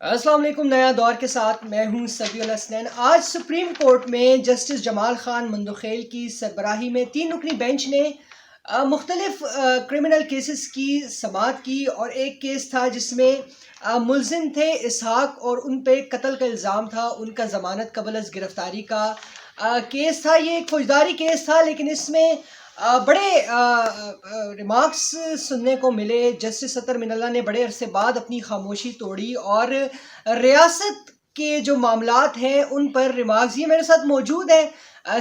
السلام علیکم. نیا دور کے ساتھ میں ہوں سبی الحسنین. آج سپریم کورٹ میں جسٹس جمال خان مندوخیل کی سربراہی میں 3 رکنی بینچ نے مختلف کرمنل کیسز کی سماعت کی، اور ایک کیس تھا جس میں ملزم تھے اسحاق اور ان پہ قتل کا الزام تھا. ان کا ضمانت قبل از گرفتاری کا کیس تھا. یہ ایک فوجداری کیس تھا، لیکن اس میں بڑے ریمارکس سننے کو ملے. جسٹس اطہر من اللہ نے بڑے عرصے بعد اپنی خاموشی توڑی اور ریاست کے جو معاملات ہیں ان پر ریمارکس. یہ میرے ساتھ موجود ہے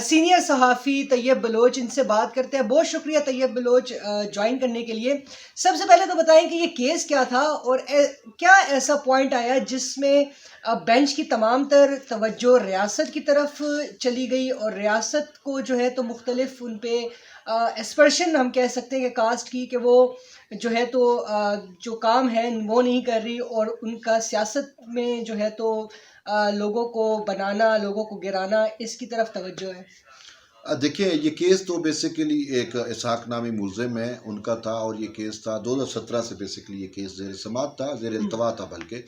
سینئر صحافی طیب بلوچ. ان سے بات کرتے ہیں. بہت شکریہ طیب بلوچ جوائن کرنے کے لیے. سب سے پہلے تو بتائیں کہ یہ کیس کیا تھا اور کیا ایسا پوائنٹ آیا جس میں بینچ کی تمام تر توجہ ریاست کی طرف چلی گئی، اور ریاست کو جو ہے تو مختلف ان پہ ایسپرشن ہم کہہ سکتے ہیں کہ کاسٹ کی، کہ وہ جو ہے تو جو کام ہے وہ نہیں کر رہی، اور ان کا سیاست میں جو ہے تو لوگوں کو بنانا، لوگوں کو گرانا، اس کی طرف توجہ ہے. دیکھیں، یہ کیس تو بیسیکلی ایک اسحاق نامی ملزم ہے ان کا تھا، اور یہ کیس تھا 2017 سے. بیسیکلی یہ کیس زیر سماعت تھا، زیر التوا تھا بلکہ.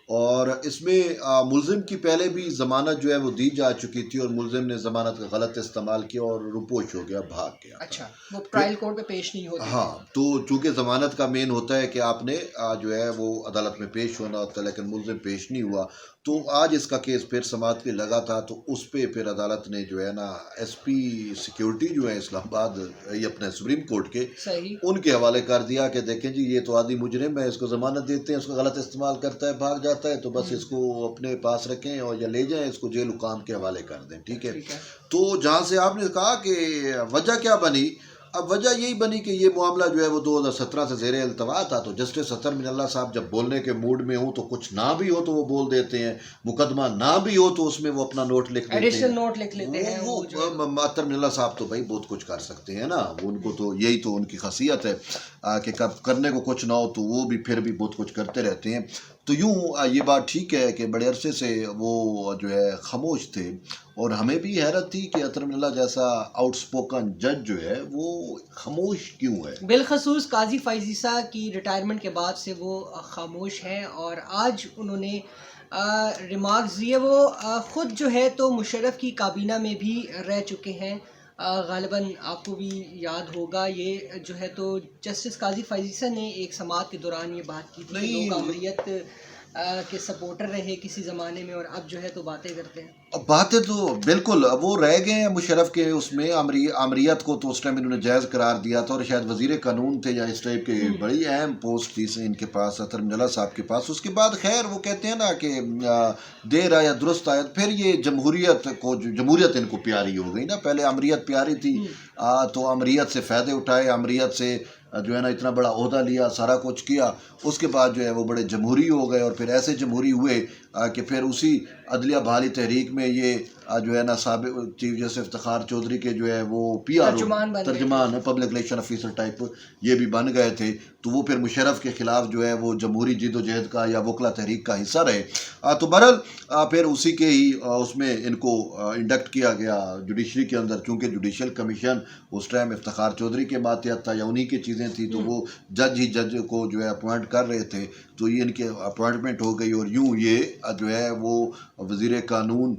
اور اس میں ملزم کی پہلے بھی ضمانت جو ہے وہ دی جا چکی تھی، اور ملزم نے ضمانت کا غلط استعمال کیا اور روپوش ہو گیا، بھاگ گیا. اچھا، وہ ٹرائل کورٹ میں پیش نہیں ہوتی. ہاں، تو چونکہ ضمانت کا مین ہوتا ہے کہ آپ نے جو ہے وہ عدالت میں پیش ہونا ہوتا ہے، لیکن ملزم پیش نہیں ہوا. تو آج اس کا کیس پھر سماعت کے لگا تھا، تو اس پہ پھر عدالت نے جو ہے نا ایس پی سیکیورٹی جو ہے اسلام آباد، یہ اپنے سپریم کورٹ کے، صحیح، ان کے حوالے کر دیا کہ دیکھیں جی، یہ تو عادی مجرم ہے، اس کو ضمانت دیتے ہیں، اس کو غلط استعمال کرتا ہے، بھاگ جاتا ہے، تو بس اس کو اپنے پاس رکھیں اور یا لے جائیں، اس کو جیل حکام کے حوالے کر دیں. ٹھیک ہے. تو جہاں سے آپ نے کہا کہ وجہ کیا بنی، اب وجہ یہی بنی کہ یہ معاملہ جو ہے وہ 2017 سے زیر التوا تھا. تو جسٹس اطہر من اللہ صاحب جب بولنے کے موڈ میں ہوں تو کچھ نہ بھی ہو تو وہ بول دیتے ہیں، مقدمہ نہ بھی ہو تو اس میں وہ اپنا نوٹ لکھ دیتے ہیں، نوٹ لکھ لیتے ہیں. وہ اطہر من اللہ صاحب تو بھائی بہت کچھ کر سکتے ہیں نا، ان کو تو یہی تو ان کی خاصیت ہے کہ کب کرنے کو کچھ نہ ہو تو وہ بھی پھر بھی بہت کچھ کرتے رہتے ہیں. تو یوں یہ بات ٹھیک ہے کہ بڑے عرصے سے وہ جو ہے خاموش تھے، اور ہمیں بھی حیرت تھی کہ اطہر من اللہ جیسا آؤٹ اسپوکن جج جو ہے وہ خاموش کیوں ہے. بالخصوص قاضی فائز عیسیٰ کی ریٹائرمنٹ کے بعد سے وہ خاموش ہیں، اور آج انہوں نے ریمارکس دیے. وہ خود جو ہے تو مشرف کی کابینہ میں بھی رہ چکے ہیں. غالباً آپ کو بھی یاد ہوگا، یہ جو ہے تو جسٹس قاضی فائز عیسیٰ نے ایک سماعت کے دوران یہ بات کی تھی کہ لوگ امریت کے سپورٹر رہے کسی زمانے میں، اور اب جو ہے تو باتیں کرتے ہیں. باتیں تو بالکل وہ رہ گئے ہیں مشرف کے اس میں. امریت کو تو اس ٹائم انہوں نے جائز قرار دیا تھا، اور شاید وزیر قانون تھے یا اس ٹائپ کے بڑی اہم پوسٹ تھی ان کے پاس، اطہر من اللہ صاحب کے پاس. اس کے بعد خیر وہ کہتے ہیں نا کہ دیر آیا درست آیا. پھر یہ جمہوریت ان کو پیاری ہو گئی نا. پہلے امریت پیاری تھی، تو امریت سے فائدے اٹھائے، امریت سے جو ہے نا اتنا بڑا عہدہ لیا، سارا کچھ کیا. اس کے بعد جو ہے وہ بڑے جمہوری ہو گئے، اور پھر ایسے جمہوری ہوئے کہ پھر اسی عدلیہ بحالی تحریک میں یہ جو ہے نا سابق چیف جسٹس افتخار چودھری کے جو ہے وہ پی آر ترجمان پبلک ریلیشن آفیسر ٹائپ یہ بھی بن گئے تھے. تو وہ پھر مشرف کے خلاف جو ہے وہ جمہوری جد و جہد کا یا وکلا تحریک کا حصہ رہے. تو بہرحال پھر اسی کے ہی اس میں ان کو انڈکٹ کیا گیا جوڈیشری کے اندر، چونکہ جوڈیشل کمیشن اس ٹائم افتخار چودھری کے ماتحت تھا یا انہی کی چیزیں تھیں، تو وہ جج کو جو ہے اپوائنٹ کر رہے تھے. تو یہ ان کے اپوائنٹمنٹ ہو گئی، اور یوں یہ جو ہے وہ وزیر قانون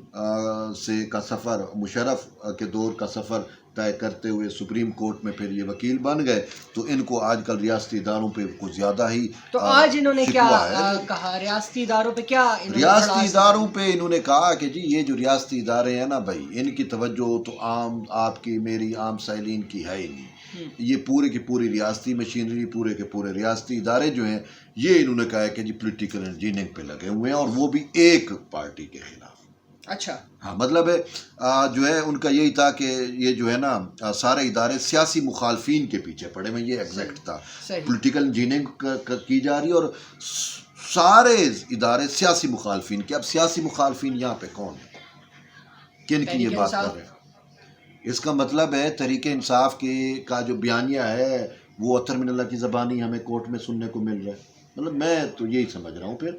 سے کا سفر، مشرف کے دور کا سفر طے کرتے ہوئے سپریم کورٹ میں پھر یہ وکیل بن گئے. تو ان کو آج کل ریاستی اداروں پہ کچھ زیادہ ہی تو آج انہوں نے کیا کہا؟ ریاستی اداروں پہ کیا ریاستی اداروں پہ انہوں نے کہا کہ جی یہ جو ریاستی ادارے ہیں نا بھائی، ان کی توجہ تو عام آپ کی میری عام سائلین کی ہے ہی نہیں. یہ پورے کی پوری ریاستی مشینری، پورے کے پورے ریاستی ادارے جو ہیں، یہ انہوں نے کہا ہے کہ جی پولیٹیکل انجینئرنگ پہ لگے ہوئے ہیں، اور وہ بھی ایک پارٹی کے خلاف. اچھا، ہاں، مطلب ہے جو ہے ان کا یہی تھا کہ یہ جو ہے نا سارے ادارے سیاسی مخالفین کے پیچھے پڑے ہوئے. یہ ایگزیکٹ تھا، پولیٹیکل انجینئرنگ کی جا رہی ہے، اور سارے ادارے سیاسی مخالفین کے. اب سیاسی مخالفین یہاں پہ کون ہے، کن کی یہ بات کر رہے ہیں؟ اس کا مطلب ہے تحریک انصاف کا جو بیانیہ ہے وہ اطہر من اللہ کی زبانی ہمیں کورٹ میں سننے کو مل رہا ہے. مطلب میں تو یہی سمجھ رہا ہوں پھر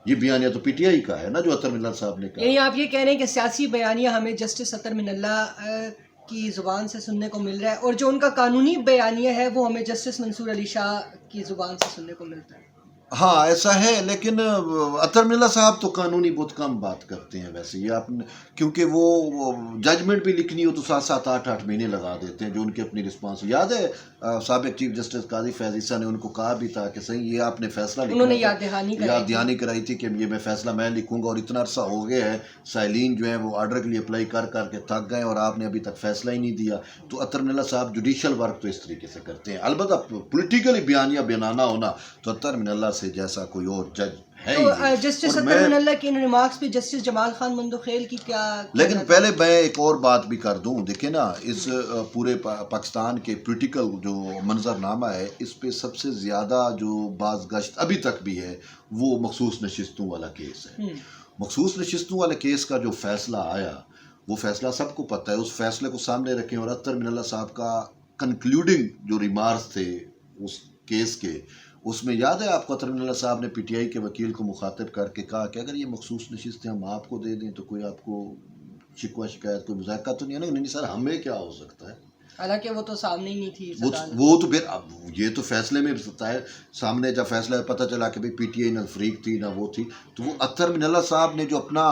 یہ بیانیہ تو پی ٹی آئی کا ہے نا، جو اطہر من اللہ صاحب نے کہا. یعنی آپ یہ کہہ رہے ہیں کہ سیاسی بیانیہ ہمیں جسٹس اطہر من اللہ کی زبان سے سننے کو مل رہا ہے، اور جو ان کا قانونی بیانیہ ہے وہ ہمیں جسٹس منصور علی شاہ کی زبان سے سننے کو ملتا ہے. ہاں ایسا ہے، لیکن اطہر من اللہ صاحب تو قانونی بہت کم بات کرتے ہیں ویسے، یہ آپ نے کیونکہ وہ ججمنٹ بھی لکھنی ہو تو 7 8 مہینے لگا دیتے ہیں جو ان کی اپنی رسپانس. یاد ہے سابق چیف جسٹس قاضی فیض عیسیٰ نے ان کو کہا بھی تھا کہ صحیح یہ آپ نے فیصلہ انہوں نے لکھنا یاد دہانی تھا، یاد دہانی کرائی تھی کہ یہ میں فیصلہ میں لکھوں گا، اور اتنا عرصہ ہو گیا ہے سائلین جو ہیں وہ آرڈر کے لیے اپلائی کر کر کے تھک گئے اور آپ نے ابھی تک فیصلہ ہی نہیں دیا. تو اطہر من اللہ صاحب جوڈیشل ورک تو اس طریقے سے کرتے ہیں. البتہ پولیٹیکلی بیانیہ بنانا ہونا تو اطہر من اللہ سے جیسا کوئی اور جج ہے تو ہی نہیں. جسٹس اور اطہر من اللہ کے ان ریمارکس پہ جسٹس جمال خان مندوخیل کی کیا لیکن پہلے میں ایک اور بات بھی کر دوں. دیکھیں نا اس پورے پاکستان کے پولیٹیکل جو منظر نامہ ہے اس پہ سب سے زیادہ جو باز گشت ابھی تک بھی ہے وہ مخصوص نشستوں والا کیس ہے. مخصوص نشستوں والے کیس کا جو فیصلہ آیا وہ فیصلہ سب کو پتہ ہے، اس فیصلے کو سامنے رکھیں. اور اطہر من اللہ صاحب کا کنکلوڈنگ جو ریمارکس تھے اس کیس کے، اس میں یاد ہے آپ کو اطہر من اللہ صاحب نے پی ٹی آئی کے وکیل کو مخاطب کر کے کہا کہ اگر یہ مخصوص نشستیں ہم آپ کو دے دیں تو کوئی آپ کو شکوہ شکایت کوئی مذاکرہ تو نہیں ہے نا. نہیں سر، ہمیں کیا ہو سکتا ہے، حالانکہ وہ تو سامنے ہی نہیں تھی. وہ تو پھر اب یہ تو فیصلے میں سکتا ہے سامنے. جب فیصلہ پتہ چلا کہ بھئی پی ٹی آئی نہ فریق تھی نہ وہ تھی، تو وہ اطہر من اللہ صاحب نے جو اپنا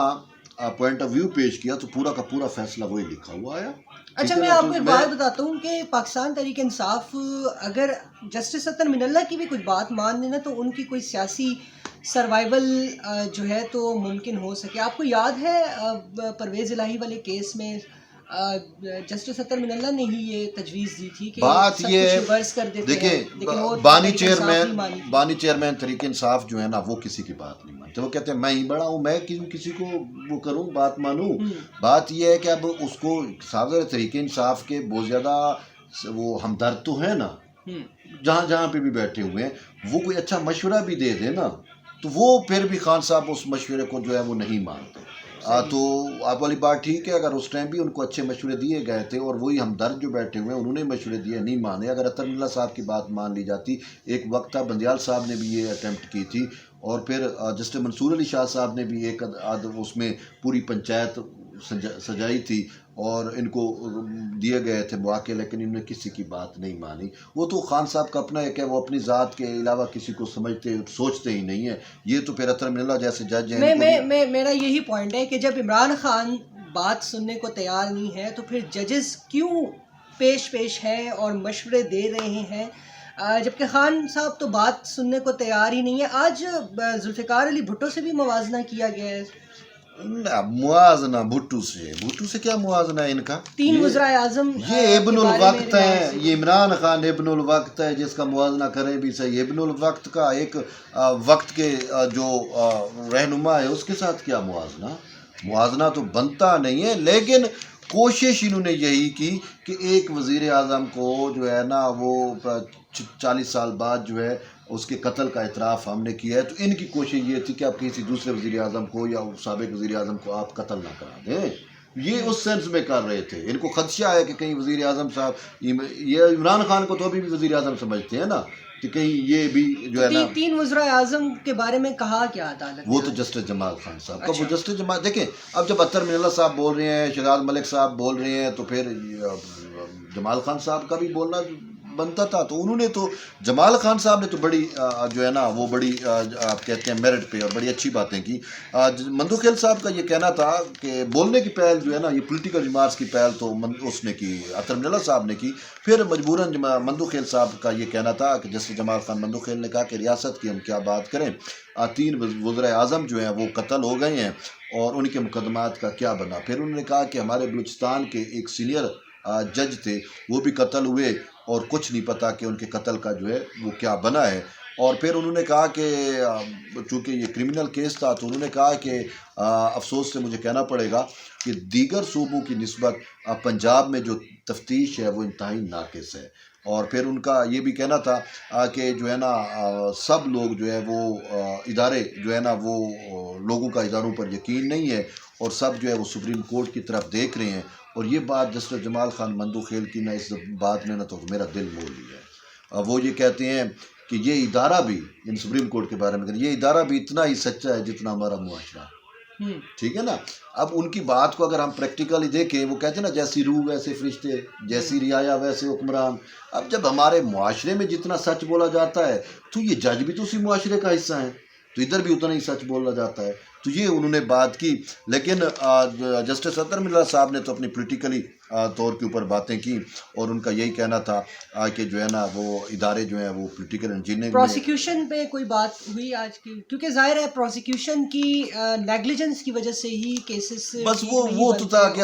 پوائنٹ آف ویو پیش کیا تو پورا کا پورا فیصلہ وہی لکھا ہوا آیا. اچھا میں آپ کو ایک بات بتاتا ہوں کہ پاکستان تحریک انصاف اگر جسٹس اطہر من اللہ کی بھی کچھ بات مان لینا تو ان کی کوئی سیاسی سروائیول جو ہے تو ممکن ہو سکے. آپ کو یاد ہے پرویز الہی والے کیس میں جسٹس اطہر من اللہ نے ہی یہ تجویز دی تھی کہ بات سب یہ کچھ ریورس کر دیتے ہیں، لیکن وہ دیکھیں بانی تحریک انصاف نہیں مانی. بانی چیئرمین تحریک انصاف جو ہے نا وہ کسی کی بات نہیں مانتے. وہ کہتے ہیں میں ہی بڑا ہوں، میں کسی کو وہ کروں بات مانوں. بات یہ ہے کہ اب اس کو صاحب تحریک انصاف کے بہت زیادہ وہ ہمدرد تو ہیں نا جہاں جہاں پہ بھی بیٹھے ہوئے ہیں، وہ کوئی اچھا مشورہ بھی دے دے نا تو وہ پھر بھی خان صاحب اس مشورے کو جو ہے وہ نہیں مانتے. تو آپ والی بات ٹھیک ہے، اگر اس ٹائم بھی ان کو اچھے مشورے دیے گئے تھے اور وہی ہمدرد جو بیٹھے ہوئے ہیں انہوں نے مشورے دیے نہیں مانے. اگر اطہر من اللہ صاحب کی بات مان لی جاتی، ایک وقت تھا بندیال صاحب نے بھی یہ اٹیمپٹ کی تھی، اور پھر جسٹس منصور علی شاہ صاحب نے بھی ایک اس میں پوری پنچایت سجائی تھی اور ان کو دیے گئے تھے مواقع، لیکن انہوں نے کسی کی بات نہیں مانی. وہ تو خان صاحب کا اپنا ایک ہے، وہ اپنی ذات کے علاوہ کسی کو سوچتے ہی نہیں ہیں. یہ تو پھر اطہر من اللہ جیسے جج ہیں. میرا یہی پوائنٹ ہے کہ جب عمران خان بات سننے کو تیار نہیں ہے تو پھر ججز کیوں پیش ہے اور مشورے دے رہے ہیں، جبکہ خان صاحب تو بات سننے کو تیار ہی نہیں ہے. آج ذوالفقار علی بھٹو سے بھی موازنہ کیا گیا ہے. موازنہ بھٹو سے کیا موازنہ ہے ان کا؟ 3 وزرائے اعظم یہ ابن الوقت ہے، یہ عمران خان ابن الوقت ہے جس کا موازنہ کریں بھی صحیح. ابن الوقت کا ایک وقت کے جو رہنما ہے اس کے ساتھ کیا موازنہ تو بنتا نہیں ہے. لیکن کوشش انہوں نے یہی کی کہ ایک وزیر اعظم کو جو ہے نا وہ 40 سال بعد جو ہے اس کے قتل کا اعتراف ہم نے کیا ہے، تو ان کی کوشش یہ تھی کہ آپ کسی دوسرے وزیر اعظم کو یا سابق وزیر اعظم کو آپ قتل نہ کرا دیں. یہ اس سینس میں کر رہے تھے. ان کو خدشہ ہے کہ کہیں وزیر اعظم صاحب، یہ عمران خان کو تو ابھی بھی وزیر اعظم سمجھتے ہیں نا، کہ کہیں یہ بھی جو ہے نا. 3 وزرائے اعظم کے بارے میں کہا کیا عدالت؟ وہ تو جسٹس جمال خان صاحب کا. وہ جسٹس جمال دیکھیں اب جب اطہر من اللہ صاحب بول رہے ہیں، شہزاد ملک صاحب بول رہے ہیں، تو پھر جمال خان صاحب کا بھی بولنا بنتا تھا. تو انہوں نے تو جمال خان صاحب نے تو بڑی جو ہے نا وہ بڑی آپ کہتے ہیں میرٹ پہ اور بڑی اچھی باتیں کی. مندوخیل صاحب کا یہ کہنا تھا کہ بولنے کی پہل جو ہے نا یہ پولیٹیکل ریمارکس کی پہل تو اس نے کی، اطہر من اللہ صاحب نے کی. پھر مجبوراً مندوخیل صاحب کا یہ کہنا تھا کہ جیسے جمال خان مندوخیل نے کہا کہ ریاست کی ہم کیا بات کریں، 3 وزرائے اعظم جو ہیں وہ قتل ہو گئے ہیں اور ان کے مقدمات کا کیا بنا. پھر انہوں نے کہا کہ ہمارے بلوچستان کے ایک سینئر جج تھے وہ بھی قتل ہوئے اور کچھ نہیں پتا کہ ان کے قتل کا جو ہے وہ کیا بنا ہے. اور پھر انہوں نے کہا کہ چونکہ یہ کرمنل کیس تھا تو انہوں نے کہا کہ افسوس سے مجھے کہنا پڑے گا کہ دیگر صوبوں کی نسبت پنجاب میں جو تفتیش ہے وہ انتہائی ناقص ہے. اور پھر ان کا یہ بھی کہنا تھا کہ جو ہے نا سب لوگ جو ہے وہ ادارے جو ہے نا وہ لوگوں کا اداروں پر یقین نہیں ہے اور سب جو ہے وہ سپریم کورٹ کی طرف دیکھ رہے ہیں. اور یہ بات جسٹس جمال خان مندوخیل کی نہ اس بات نے نہ تو میرا دل مول لیا ہے. وہ یہ کہتے ہیں کہ یہ ادارہ بھی ان سپریم کورٹ کے بارے میں یہ ادارہ بھی اتنا ہی سچا ہے جتنا ہمارا معاشرہ. ٹھیک ہے نا. اب ان کی بات کو اگر ہم پریکٹیکلی دیکھیں، وہ کہتے ہیں نا جیسی روح ویسے فرشتے، جیسی رعایا ویسے حکمران. اب جب ہمارے معاشرے میں جتنا سچ بولا جاتا ہے تو یہ جج بھی تو اسی معاشرے کا حصہ ہیں، تو ادھر بھی اتنا ہی سچ بولا جاتا ہے. تو یہ انہوں نے بات کی. لیکن جسٹس اطہر ملا صاحب نے تو اپنی پولیٹیکلی طور کے اوپر باتیں کی، اور ان کا یہی کہنا تھا کہ جو ہے نا وہ ادارے جو ہیں وہ پولیٹیکل انجینئرنگ. پروسیکیوشن پہ کوئی بات ہوئی آج کی؟ کیونکہ ظاہر ہے پروسیکیوشن کی نیگلیجنس کی وجہ سے ہی کیسز بس وہ تو تھا کہ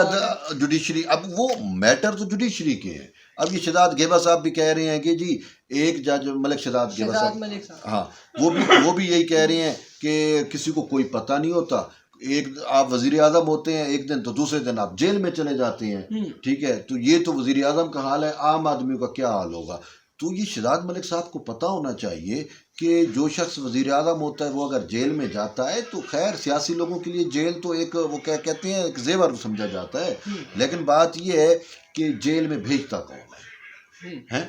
جوڈیشری، اب وہ میٹر تو جوڈیشری کے ہیں. اب یہ شہزاد گیبا صاحب بھی کہہ رہے ہیں کہ جی ایک جج ملک شہزاد گیبا صاحب، ہاں وہ بھی یہی کہہ رہے ہیں کہ کسی کو کوئی پتہ نہیں ہوتا. ایک آپ وزیر اعظم ہوتے ہیں ایک دن، تو دوسرے دن آپ جیل میں چلے جاتے ہیں. ٹھیک ہے، تو یہ تو وزیر اعظم کا حال ہے، عام آدمیوں کا کیا حال ہوگا. تو یہ شہزاد ملک صاحب کو پتہ ہونا چاہیے کہ جو شخص وزیر اعظم ہوتا ہے وہ اگر جیل میں جاتا ہے تو خیر سیاسی لوگوں کے لیے جیل تو ایک وہ کیا کہتے ہیں ایک زیور سمجھا جاتا ہے. لیکن بات یہ ہے کہ جیل میں بھیجتا کون ہے.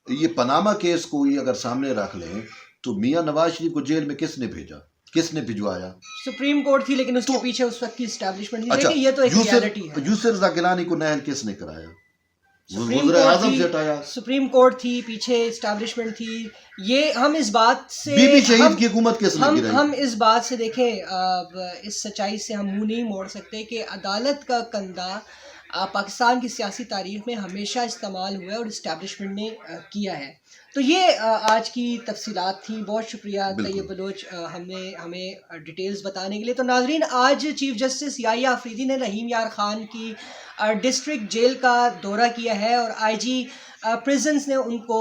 یہ پاناما کیس کو ہی اگر سامنے رکھ لیں تو میاں نواز شریف کو جیل میں کس نے بھیجا، کس نے بھجوایا؟ سپریم کورٹ تھی، لیکن اس کے پیچھے اس وقت کی اسٹیبلشمنٹ تھی. دیکھیں یہ تو ایک ریالٹی ہے. یوسف رضا گیلانی کو نیل کس نے کرایا؟ وزیر اعظم سے ہٹایا. سپریم کورٹ تھی، پیچھے اسٹیبلشمنٹ تھی. یہ ہم اس بات سے بی بی شہید کی حکومت کس نے گرائی؟ ہم اس بات سے دیکھیں اس سچائی سے ہم منہ نہیں موڑ سکتے کہ عدالت کا کندھا پاکستان کی سیاسی تاریخ میں ہمیشہ استعمال ہوا ہے اور اسٹیبلشمنٹ نے کیا ہے. تو یہ آج کی تفصیلات تھیں. بہت شکریہ طیب بلوچ ہمیں ڈیٹیلز بتانے کے لیے. تو ناظرین، آج چیف جسٹس یحییٰ آفریدی نے رحیم یار خان کی ڈسٹرکٹ جیل کا دورہ کیا ہے، اور آئی جی پریزنس نے ان کو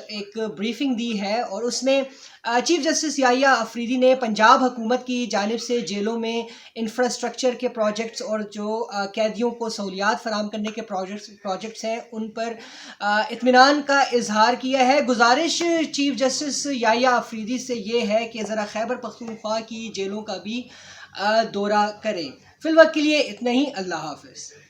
ایک بریفنگ دی ہے، اور اس میں چیف جسٹس یحییٰ آفریدی نے پنجاب حکومت کی جانب سے جیلوں میں انفراسٹرکچر کے پروجیکٹس اور جو قیدیوں کو سہولیات فراہم کرنے کے پروجیکٹس ہیں ان پر اطمینان کا اظہار کیا ہے. گزارش چیف جسٹس یحییٰ آفریدی سے یہ ہے کہ ذرا خیبر پختونخوا کی جیلوں کا بھی دورہ کریں. فی الوقت کے لیے اتنا ہی. اللہ حافظ.